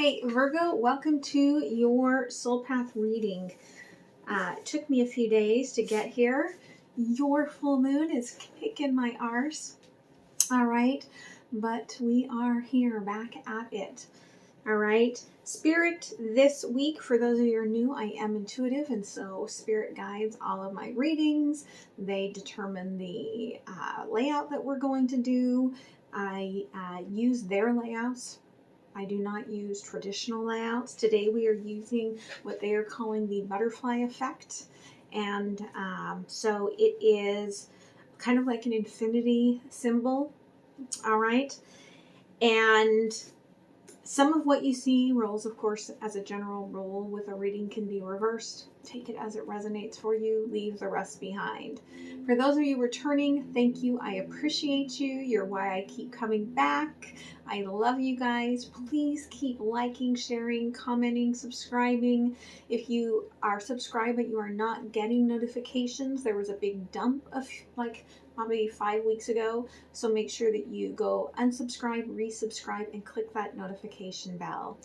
Hey Virgo, welcome to your Soul Path reading. It took me a few days to get here. Your full moon is kicking my arse. All right, but we are here back at it. All right, Spirit, this week, for those of you who are new, I am intuitive, and so Spirit guides all of my readings. They determine the layout that we're going to do. I use their layouts. I do not use traditional layouts. Today we are using what they are calling the butterfly effect. And so it is kind of like an infinity symbol. All right. And some of what you see rolls, of course, as a general rule with a reading can be reversed. Take it as it resonates for you. Leave the rest behind. For those of you returning, thank you. I appreciate you. You're why I keep coming back. I love you guys. Please keep liking, sharing, commenting, subscribing. If you are subscribed but you are not getting notifications, there was a big dump of probably 5 weeks ago. So make sure that you go unsubscribe, resubscribe, and click that notification bell.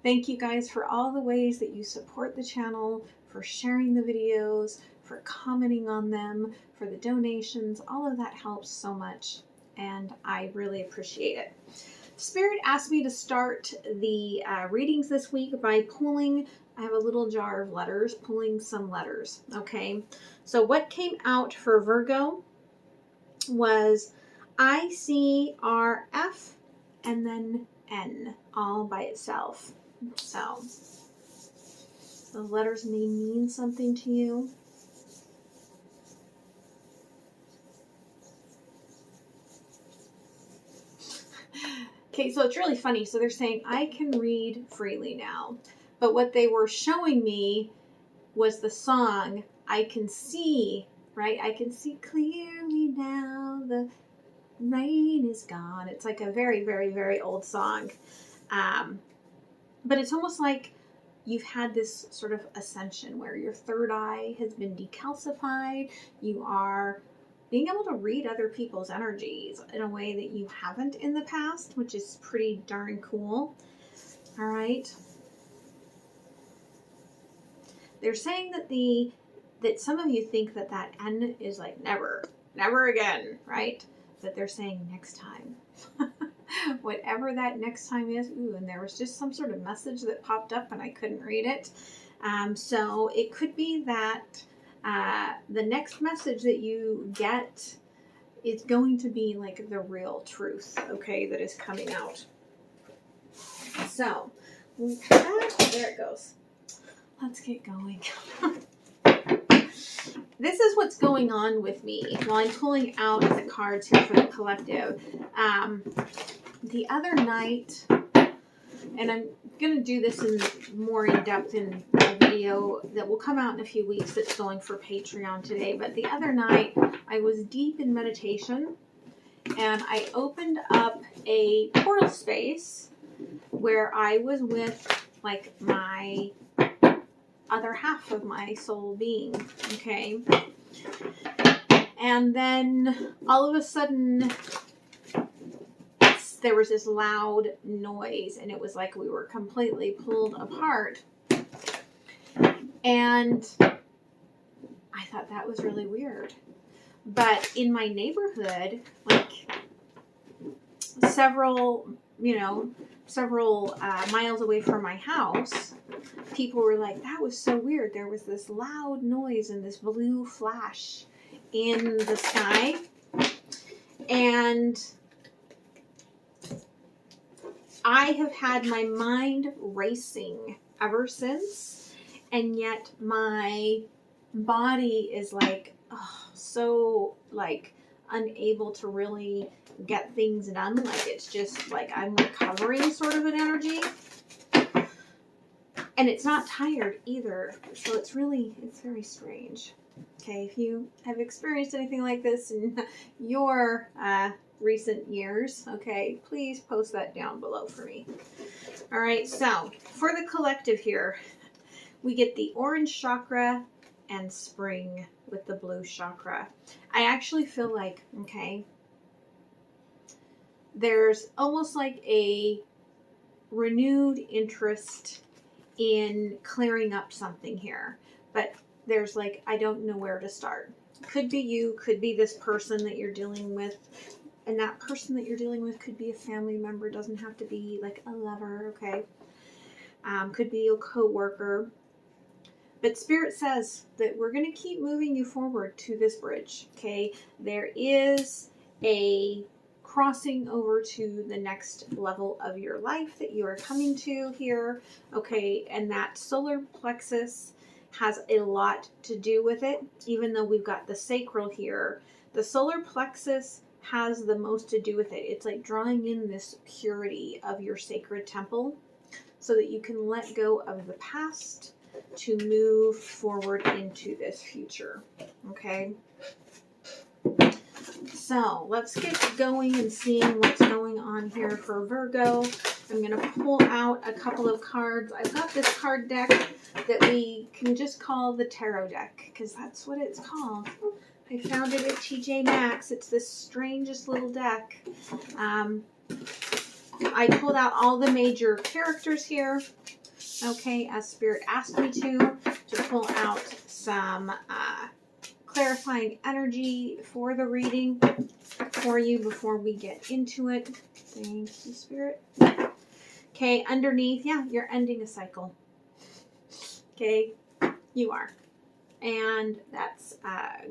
Thank you guys for all the ways that you support the channel, for sharing the videos, for commenting on them, for the donations. All of that helps so much, and I really appreciate it. Spirit asked me to start the readings this week by pulling. I have a little jar of letters, pulling some letters. Okay, so what came out for Virgo was ICRF and then N all by itself. So those letters may mean something to you. Okay, so it's really funny. So they're saying I can read freely now. But what they were showing me was the song I Can See, right? I can see clearly now, the rain is gone. It's like a very, very, very old song. But it's almost like you've had this sort of ascension where your third eye has been decalcified. You are being able to read other people's energies in a way that you haven't in the past, which is pretty darn cool. All right. They're saying that some of you think that N is like never again, right? But they're saying next time. Whatever that next time is. Ooh, and there was just some sort of message that popped up and I couldn't read it. So it could be that the next message that you get is going to be like the real truth, okay, that is coming out. So, there it goes. Let's get going. This is what's going on with me while I'm pulling out the cards here for the collective. The other night, and I'm going to do this more in depth in a video that will come out in a few weeks that's going for Patreon today. But the other night, I was deep in meditation, and I opened up a portal space where I was with like my other half of my soul being, okay? And then all of a sudden there was this loud noise, and it was like we were completely pulled apart. And I thought that was really weird. But in my neighborhood, like several miles away from my house, people were like, that was so weird. There was this loud noise and this blue flash in the sky. And I have had my mind racing ever since. And yet my body is like, so like unable to really get things done. Like it's just like I'm recovering sort of an energy. And it's not tired either. So it's very strange. Okay, if you have experienced anything like this in your recent years, okay, please post that down below for me. All right, so for the collective here, we get the orange chakra and spring with the blue chakra. I actually feel like, okay, there's almost like a renewed interest in clearing up something here. But there's like, I don't know where to start. Could be you, could be this person that you're dealing with. And that person that you're dealing with could be a family member, doesn't have to be like a lover, okay? Could be a co-worker. But Spirit says that we're going to keep moving you forward to this bridge, okay? There is a crossing over to the next level of your life that you are coming to here, okay? And that solar plexus has a lot to do with it, even though we've got the sacral here. The solar plexus has the most to do with it. It's like drawing in this purity of your sacred temple so that you can let go of the past to move forward into this future, okay? So let's get going and seeing what's going on here for Virgo. I'm going to pull out a couple of cards. I've got this card deck that we can just call the tarot deck because that's what it's called. I found it at TJ Maxx. It's the strangest little deck. I pulled out all the major characters here, okay, as Spirit asked me to pull out some clarifying energy for the reading for you before we get into it. Thank you, Spirit. Okay, underneath, yeah, you're ending a cycle. Okay, you are. And that's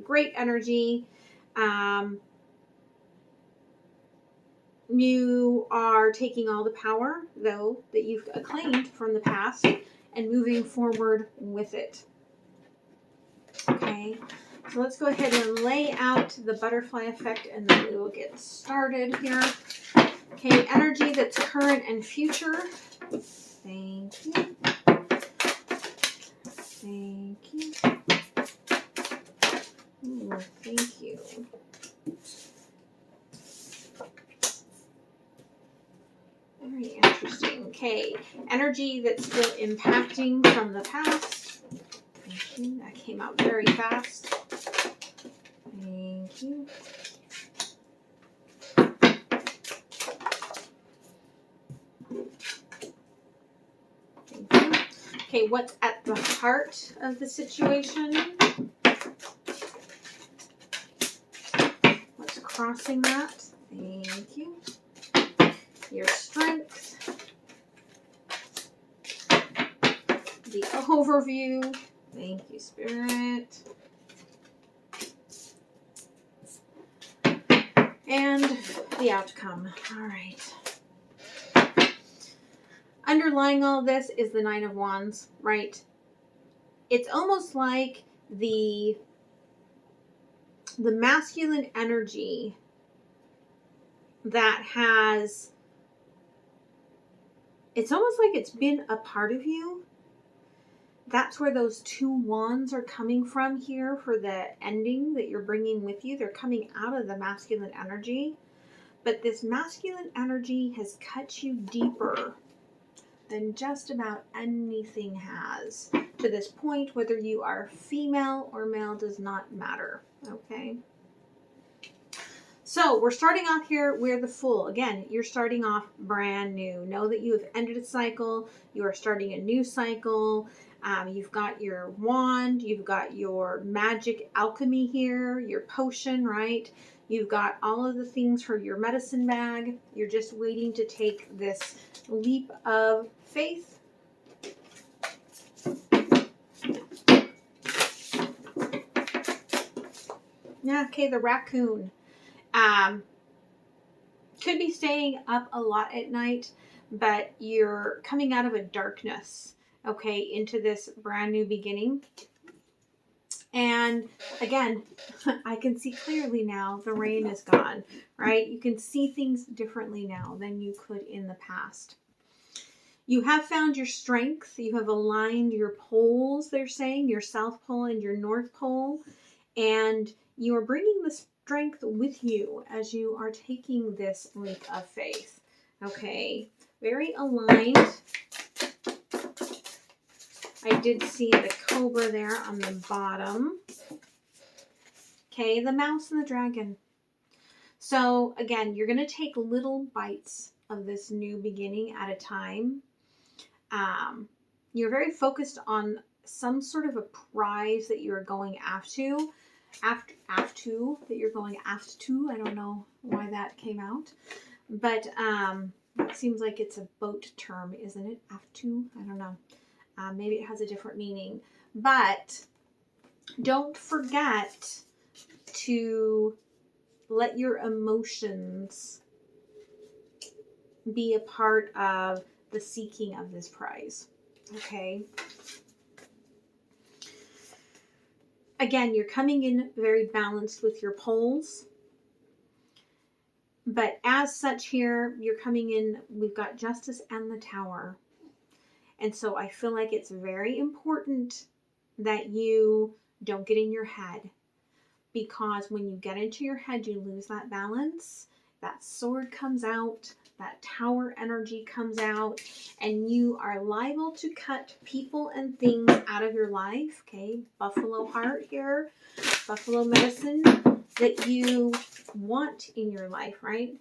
great energy. You are taking all the power, though, that you've claimed from the past and moving forward with it. Okay, so let's go ahead and lay out the butterfly effect and then we will get started here. Okay, energy that's current and future. Thank you. Thank you. Ooh, thank you. Very interesting. Okay, energy that's still impacting from the past. Thank you. That came out very fast. Thank you. Thank you. Okay, what's at the heart of the situation? What's crossing that? Thank you. Your strength. The overview. Thank you, Spirit. And the outcome. All right. Underlying all this is the Nine of Wands, right? It's almost like the masculine energy that has, it's almost like it's been a part of you. That's where those two wands are coming from here for the ending that you're bringing with you. They're coming out of the masculine energy. But this masculine energy has cut you deeper than just about anything has. To this point, whether you are female or male does not matter. Okay? So we're starting off here with the Fool. Again, you're starting off brand new. Know that you have ended a cycle. You are starting a new cycle. You've got your wand. You've got your magic alchemy here, your potion, right? You've got all of the things for your medicine bag. You're just waiting to take this leap of faith. Yeah, okay, the raccoon. Could be staying up a lot at night, but you're coming out of a darkness, okay, into this brand new beginning. And again, I can see clearly now the rain is gone, right? You can see things differently now than you could in the past. You have found your strength. You have aligned your poles, they're saying, your South Pole and your North Pole. And you are bringing the strength with you as you are taking this leap of faith. Okay, very aligned. I did see the cobra there on the bottom. Okay, the mouse and the dragon. So again, you're going to take little bites of this new beginning at a time. You're very focused on some sort of a prize that you're going after, that you're going after. I don't know why that came out, but it seems like it's a boat term, isn't it? After, I don't know. Maybe it has a different meaning, but don't forget to let your emotions be a part of the seeking of this prize. Okay. Again, you're coming in very balanced with your poles. But as such here, you're coming in, we've got Justice and the Tower. And so I feel like it's very important that you don't get in your head. Because when you get into your head, you lose that balance. That sword comes out, that tower energy comes out, and you are liable to cut people and things out of your life. Okay, buffalo heart here, buffalo medicine that you want in your life, right?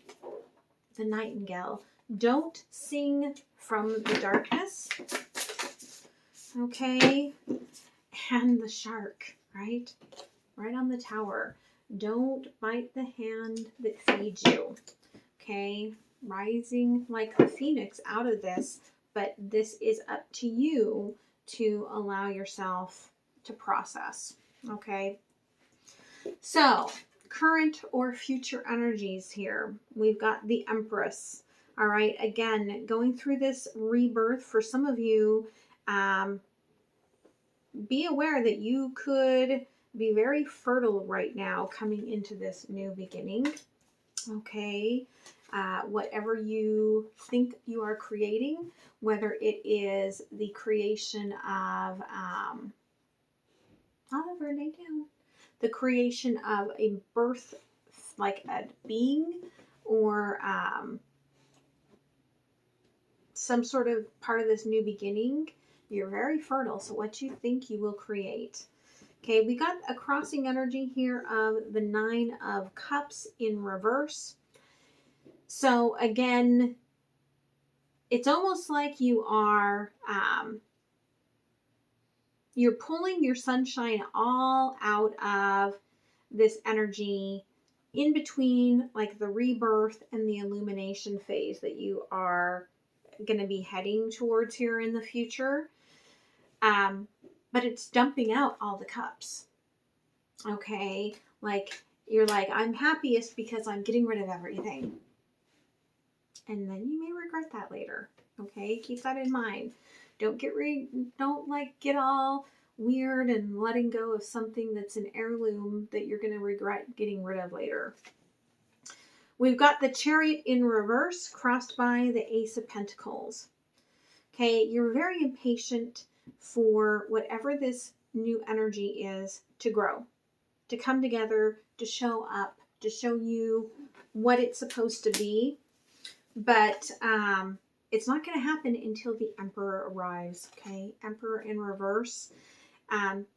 The nightingale. Don't sing from the darkness. Okay, and the shark, right? Right on the tower. Don't bite the hand that feeds you. Okay, rising like the phoenix out of this, but this is up to you to allow yourself to process. Okay, so current or future energies here. We've got the Empress. All right, again, going through this rebirth for some of you, be aware that you could be very fertile right now coming into this new beginning. Okay, whatever you think you are creating, whether it is the creation of, the creation of a birth, like a being, or some sort of part of this new beginning, you're very fertile. So what you think you will create. Okay, we got a crossing energy here of the 9 of Cups in reverse. So again, it's almost like you are, you're pulling your sunshine all out of this energy in between like the rebirth and the illumination phase that you are going to be heading towards here in the future. But it's dumping out all the cups. Okay, like you're like, I'm happiest because I'm getting rid of everything. And then you may regret that later. Okay, keep that in mind. Don't get all weird and letting go of something that's an heirloom that you're going to regret getting rid of later. We've got the Chariot in reverse, crossed by the Ace of Pentacles. Okay, you're very impatient for whatever this new energy is to grow, to come together, to show up, to show you what it's supposed to be. But it's not going to happen until the Emperor arrives. Okay, Emperor in reverse.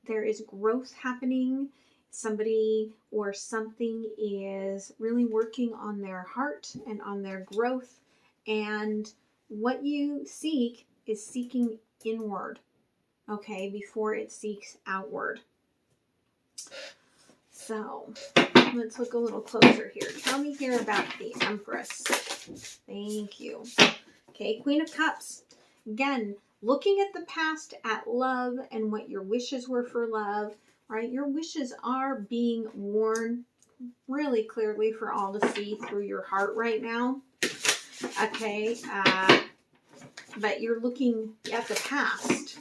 There is growth happening. Somebody or something is really working on their heart and on their growth. And what you seek is seeking inward, okay, before it seeks outward. So let's look a little closer here. Tell me here about the Empress. Thank you. Okay, Queen of Cups. Again, looking at the past, at love, and what your wishes were for love, right? Your wishes are being worn really clearly for all to see through your heart right now. Okay, but you're looking at the past,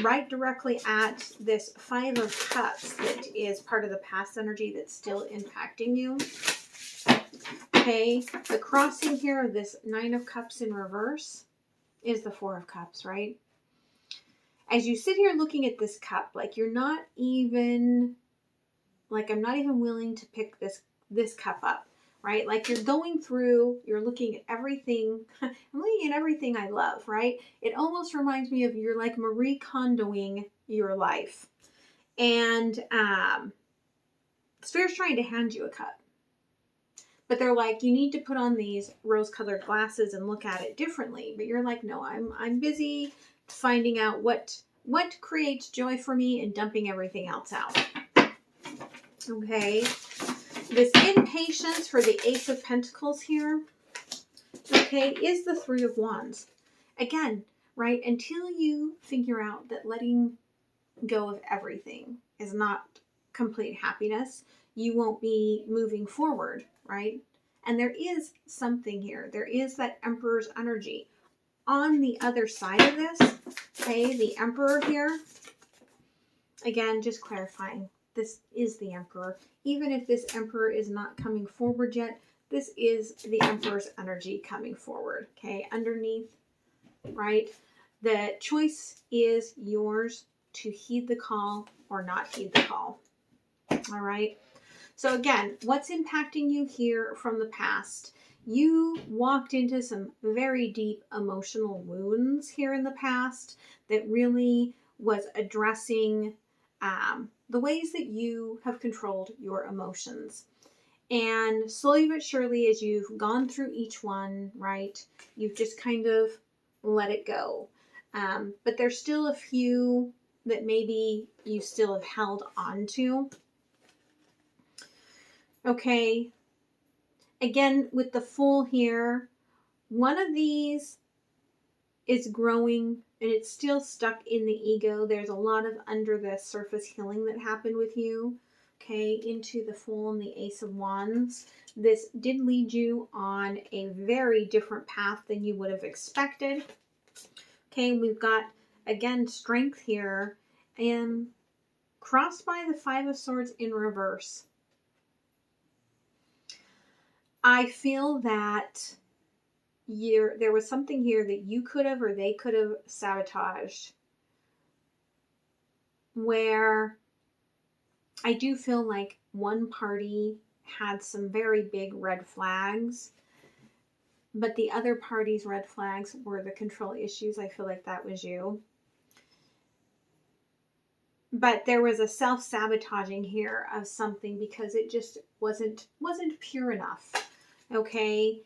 right directly at this 5 of Cups that is part of the past energy that's still impacting you. Okay, the crossing here of this 9 of Cups in reverse is the 4 of Cups, right? As you sit here looking at this cup, like you're not even, like I'm not even willing to pick this cup up, right? Like you're going through, you're looking at everything. I'm looking at everything I love, right? It almost reminds me of you're like Marie Kondoing your life. And Spirit's trying to hand you a cup. But they're like, you need to put on these rose-colored glasses and look at it differently. But you're like, no, I'm busy finding out what creates joy for me and dumping everything else out. Okay. This impatience for the Ace of Pentacles here, okay, is the Three of Wands. Again, right, until you figure out that letting go of everything is not complete happiness, you won't be moving forward, right? And there is something here. There is that Emperor's energy. On the other side of this, okay, the Emperor here, again, just clarifying, this is the Emperor. Even if this Emperor is not coming forward yet, this is the Emperor's energy coming forward, okay? Underneath, right? The choice is yours to heed the call or not heed the call, all right? So again, what's impacting you here from the past? You walked into some very deep emotional wounds here in the past that really was addressing the ways that you have controlled your emotions. And slowly but surely, as you've gone through each one, right, you've just kind of let it go. But there's still a few that maybe you still have held on to. Okay. Again, with the Fool here, one of these is growing and it's still stuck in the ego. There's a lot of under the surface healing that happened with you, okay, into the Fool and the Ace of Wands. This did lead you on a very different path than you would have expected. Okay, we've got, again, Strength here and crossed by the Five of Swords in reverse. I feel that there was something here that you could have or they could have sabotaged, where I do feel like one party had some very big red flags, but the other party's red flags were the control issues. I feel like that was you. But there was a self-sabotaging here of something because it just wasn't pure enough. Okay.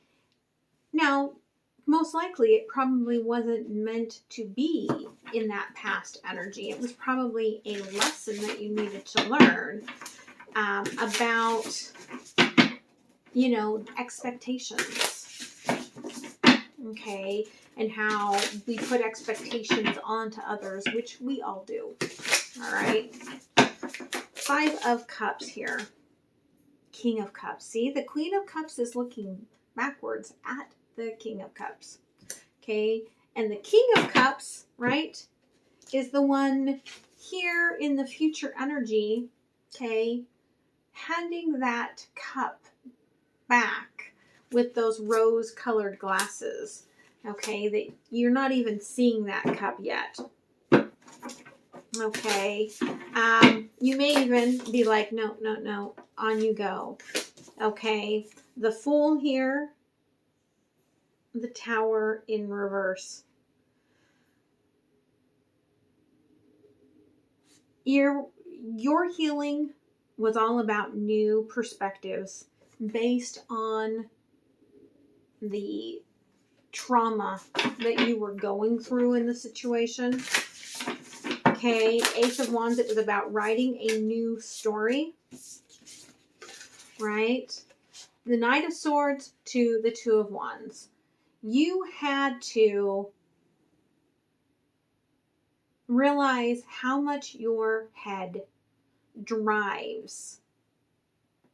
Now, most likely it probably wasn't meant to be in that past energy. It was probably a lesson that you needed to learn about, you know, expectations. Okay. And how we put expectations onto others, which we all do. All right. Five of Cups here. King of Cups. See, the Queen of Cups is looking backwards at the King of Cups. Okay. And the King of Cups, right, is the one here in the future energy. Okay. Handing that cup back with those rose colored glasses. Okay. That you're not even seeing that cup yet. Okay. You may even be like, no, on you go. Okay. The Fool here, the Tower in reverse. Your healing was all about new perspectives based on the trauma that you were going through in the situation. Okay, Ace of Wands, it was about writing a new story, right? The Knight of Swords to the Two of Wands. You had to realize how much your head drives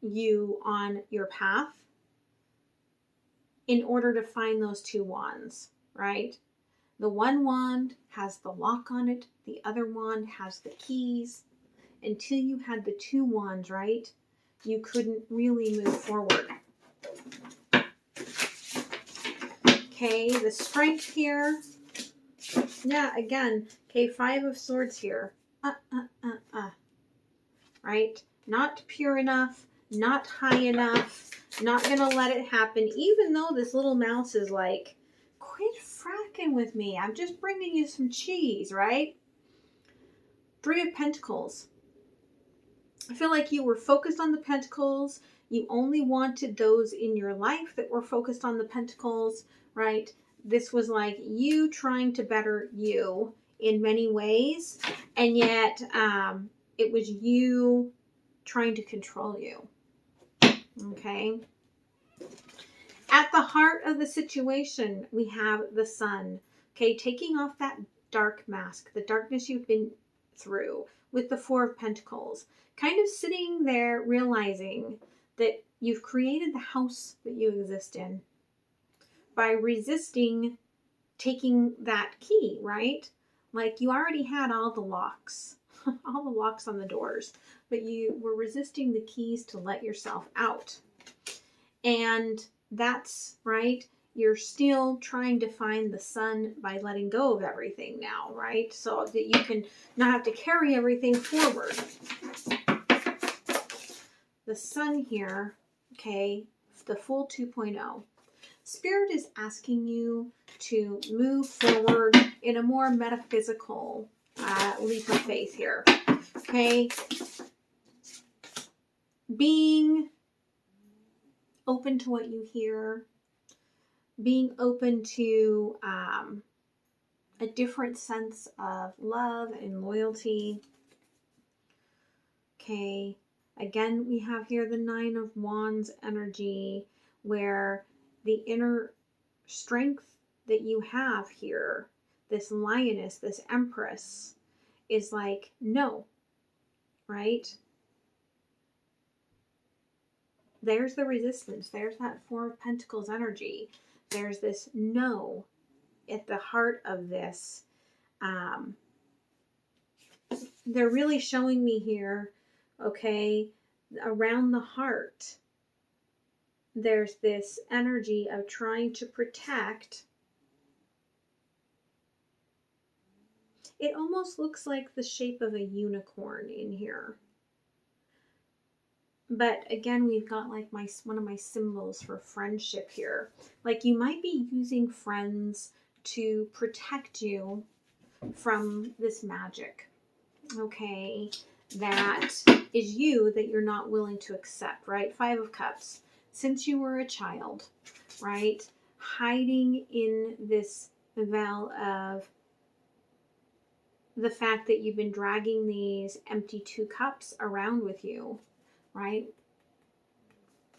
you on your path in order to find those two wands, right? The one wand has the lock on it. The other wand has the keys. Until you had the two wands, right, you couldn't really move forward. Okay, the Strength here. Yeah, again, okay, Five of Swords here. Right? Not pure enough, not high enough, not gonna let it happen, even though this little mouse is like, quit fracking with me. I'm just bringing you some cheese, right? Three of Pentacles. I feel like you were focused on the Pentacles. You only wanted those in your life that were focused on the Pentacles, right? This was like you trying to better you in many ways, and yet it was you trying to control you. Okay. At the heart of the situation, we have the Sun. Okay, taking off that dark mask, the darkness you've been through with the Four of Pentacles. Kind of sitting there realizing that you've created the house that you exist in by resisting taking that key, right? Like you already had all the locks, all the locks on the doors, but you were resisting the keys to let yourself out. And that's right. You're still trying to find the Sun by letting go of everything now, right? So that you can not have to carry everything forward. The Sun here, okay, the full 2.0. Spirit is asking you to move forward in a more metaphysical leap of faith here, okay? Being open to what you hear, being open to a different sense of love and loyalty. Okay, again, we have here the Nine of Wands energy, where the inner strength that you have here, this lioness, this empress, is like, no, right? There's the resistance. There's that Four of Pentacles energy. There's this no at the heart of this. They're really showing me here, okay, around the heart, there's this energy of trying to protect. It almost looks like the shape of a unicorn in here. But again, we've got like one of my symbols for friendship here. Like you might be using friends to protect you from this magic, okay, that is you that you're not willing to accept, right? Five of Cups. Since you were a child, right? Hiding in this veil of the fact that you've been dragging these empty 2 cups around with you, right?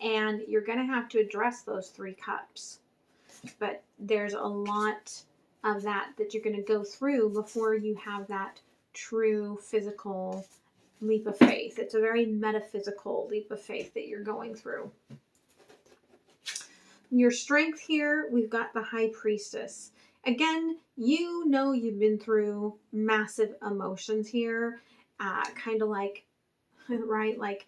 And you're going to have to address those 3 cups. But there's a lot of that you're going to go through before you have that true physical leap of faith. It's a very metaphysical leap of faith that you're going through. Your strength here, we've got the High Priestess. Again, you know you've been through massive emotions here. Kind of like, right, like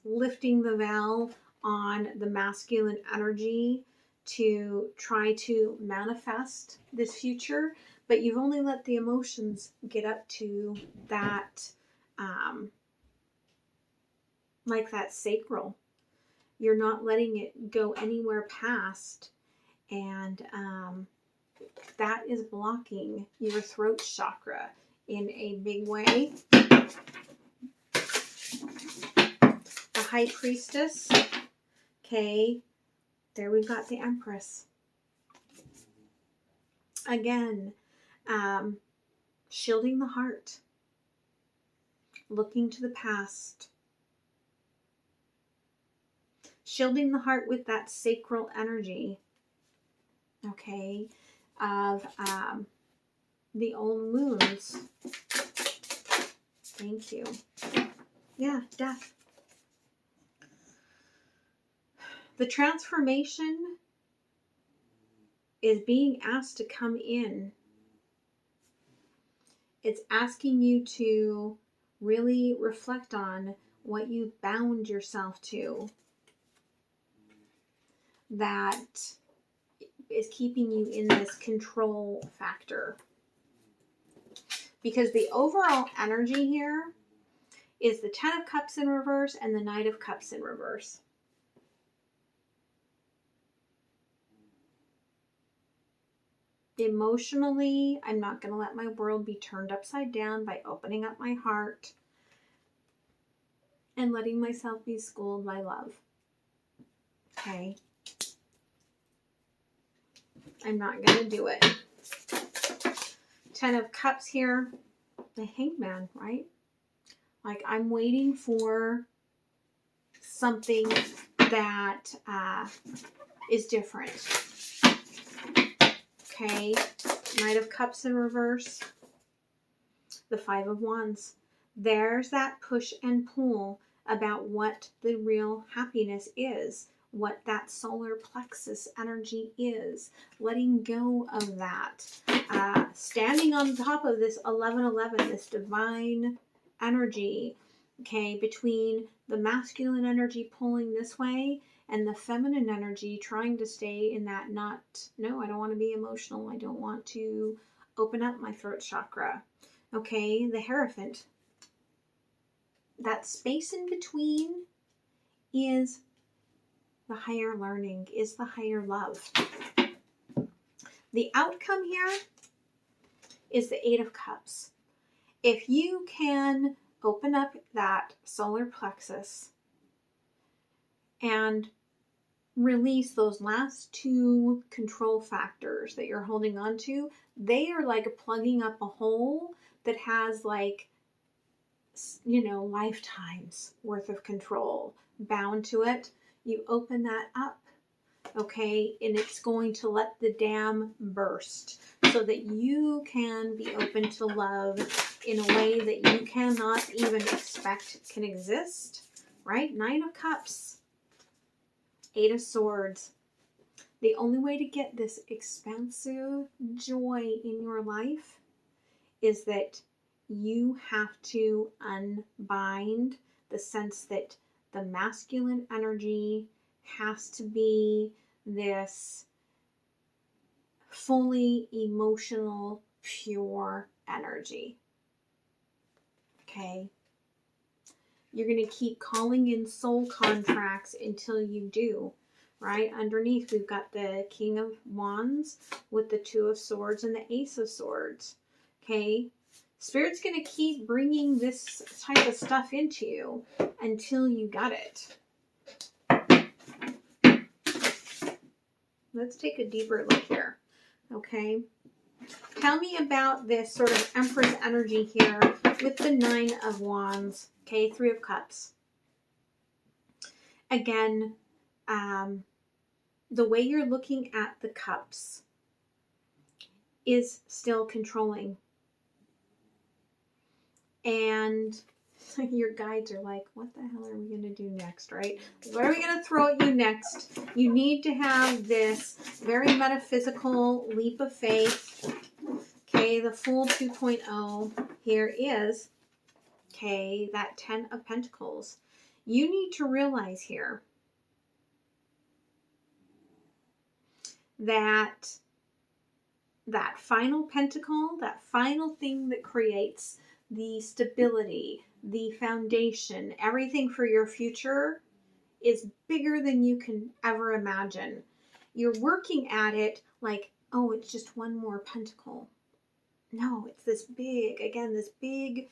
lifting the veil on the masculine energy to try to manifest this future, but you've only let the emotions get up to that, like that sacral. You're not letting it go anywhere past, and that is blocking your throat chakra in a big way. The High Priestess. Okay, there we've got the Empress. Again, shielding the heart, looking to the past, shielding the heart with that sacral energy, okay, of the old moons. Thank you. Yeah, death. The transformation is being asked to come in. It's asking you to really reflect on what you bound yourself to that is keeping you in this control factor. Because the overall energy here is the Ten of Cups in reverse and the Knight of Cups in reverse. Emotionally, I'm not going to let my world be turned upside down by opening up my heart and letting myself be schooled by love. Okay. I'm not going to do it. 10 of Cups here. The Hangman, right? Like, I'm waiting for something that is different. Okay. Knight of Cups in reverse. The 5 of Wands. There's that push and pull about what the real happiness is, what that solar plexus energy is, letting go of that, standing on top of this 1111, this divine energy, okay, between the masculine energy pulling this way and the feminine energy trying to stay in that no, I don't want to be emotional, I don't want to open up my throat chakra. Okay, the Hierophant. That space in between is the higher learning, is the higher love. The outcome here is the 8 of Cups. If you can open up that solar plexus and release those last 2 control factors that you're holding on to, they are like plugging up a hole that has like, you know, lifetimes worth of control bound to it. You open that up, okay, and it's going to let the dam burst so that you can be open to love in a way that you cannot even expect can exist, right? 9 of Cups, 8 of Swords. The only way to get this expansive joy in your life is that you have to unbind the sense that the masculine energy has to be this fully emotional, pure energy. Okay? You're going to keep calling in soul contracts until you do. Right? Underneath, we've got the King of Wands with the 2 of Swords and the Ace of Swords. Okay? Spirit's going to keep bringing this type of stuff into you until you got it. Let's take a deeper look here. Okay? Tell me about this sort of Empress energy here with the 9 of Wands. Okay? 3 of Cups. Again, the way you're looking at the cups is still controlling. And your guides are like, what the hell are we going to do next, right? What are we going to throw at you next? You need to have this very metaphysical leap of faith. Okay, the Fool 2.0 here is, okay, that 10 of Pentacles. You need to realize here that final pentacle, that final thing that creates the stability, the foundation, everything for your future is bigger than you can ever imagine. You're working at it like, oh, it's just one more pentacle. No, it's this big, again, this big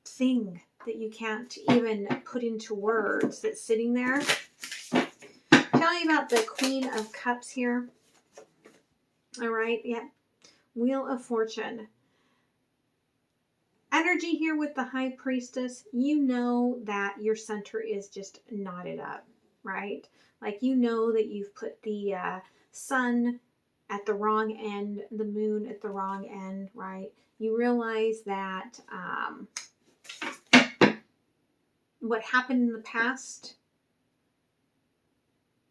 thing that you can't even put into words that's sitting there. Tell me about the Queen of Cups here. All right, yeah. Wheel of Fortune. Energy here with the High Priestess. You know that your center is just knotted up, right? Like, you know that you've put the sun at the wrong end, the moon at the wrong end, right? You realize that what happened in the past,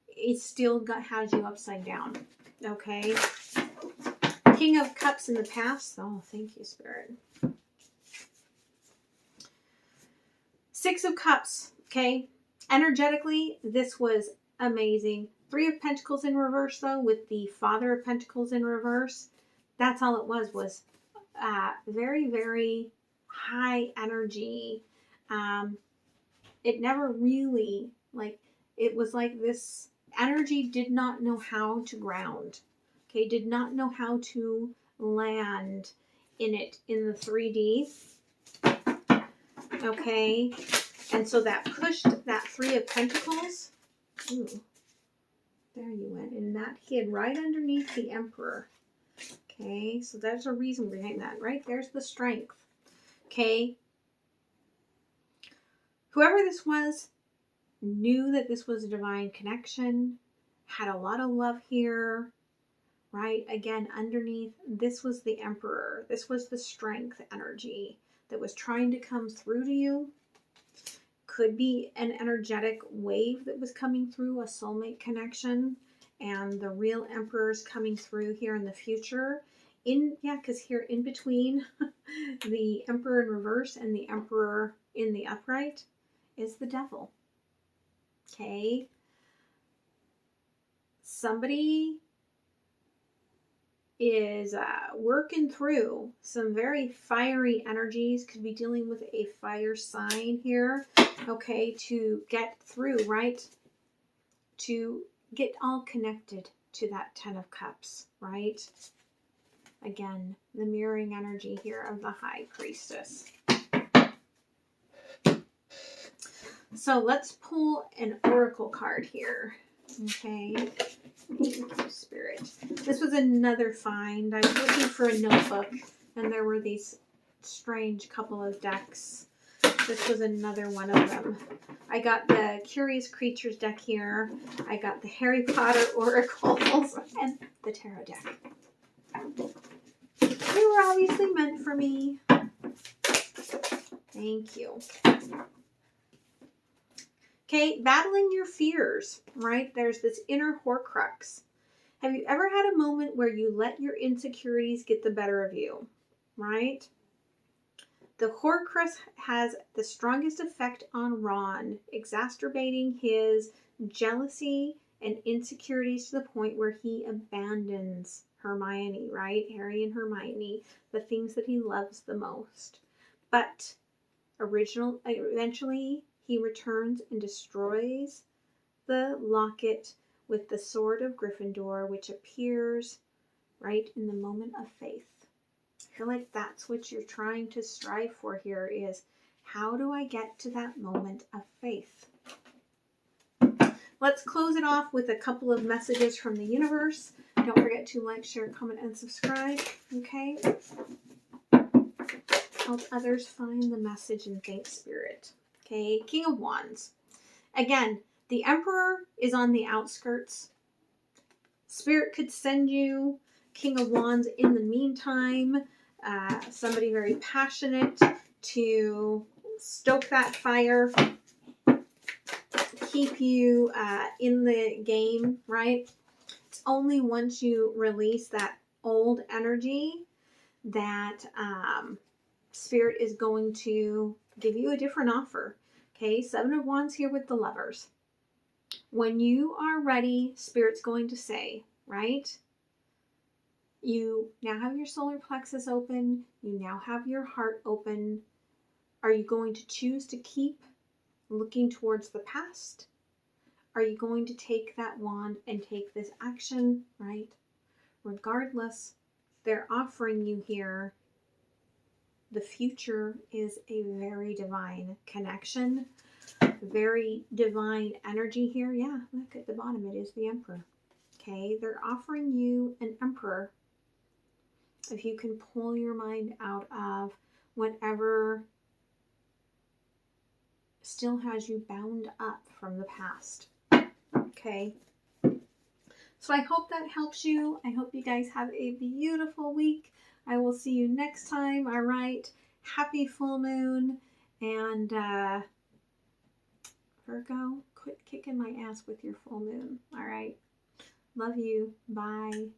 it still has you upside down, okay? King of Cups in the past. Oh, thank you, Spirit. 6 of Cups, okay? Energetically, this was amazing. 3 of Pentacles in reverse, though, with the Father of Pentacles in reverse. That's all it was very, very high energy. It never really, like, it was like this energy did not know how to ground. Okay, did not know how to land in it in the 3D. Okay, and so that pushed that 3 of Pentacles Ooh, there you went. And that hid right underneath the Emperor. Okay, so there's a reason behind that, right? There's the strength. Okay. Whoever this was knew that this was a divine connection, had a lot of love here, right? Again, underneath, this was the Emperor. This was the strength energy that was trying to come through to you. Could be an energetic wave that was coming through, a soulmate connection, and the real Emperor's coming through here in the future. Because here in between the Emperor in reverse and the Emperor in the upright is the Devil. Okay. Somebody is working through some very fiery energies. Could be dealing with a fire sign here. Okay, to get through, right? To get all connected to that 10 of Cups, right? Again, the mirroring energy here of the High Priestess. So let's pull an oracle card here. Okay. Thank you, Spirit. This was another find. I was looking for a notebook, and there were these strange couple of decks. This was another one of them. I got the Curious Creatures deck here. I got the Harry Potter oracles and the tarot deck. They were obviously meant for me. Thank you. Okay, battling your fears, right? There's this inner Horcrux. Have you ever had a moment where you let your insecurities get the better of you, right? The Horcrux has the strongest effect on Ron, exacerbating his jealousy and insecurities to the point where he abandons Hermione, right? Harry and Hermione, the things that he loves the most. But eventually he returns and destroys the locket with the sword of Gryffindor, which appears right in the moment of faith. I feel like that's what you're trying to strive for here is, how do I get to that moment of faith? Let's close it off with a couple of messages from the universe. Don't forget to like, share, comment, and subscribe. Okay? Help others find the message and thank Spirit. Okay? King of Wands. Again, the Emperor is on the outskirts. Spirit could send you King of Wands in the meantime. Somebody very passionate to stoke that fire, keep you in the game, right? It's only once you release that old energy that Spirit is going to give you a different offer. Okay, 7 of Wands here with the Lovers. When you are ready, Spirit's going to say, right? You now have your solar plexus open. You now have your heart open. Are you going to choose to keep looking towards the past? Are you going to take that wand and take this action, right? Regardless, they're offering you here. The future is a very divine connection, very divine energy here. Yeah, look at the bottom. It is the Emperor. Okay, they're offering you an Emperor. If you can pull your mind out of whatever still has you bound up from the past. Okay. So I hope that helps you. I hope you guys have a beautiful week. I will see you next time. All right. Happy full moon. And Virgo, quit kicking my ass with your full moon. All right. Love you. Bye.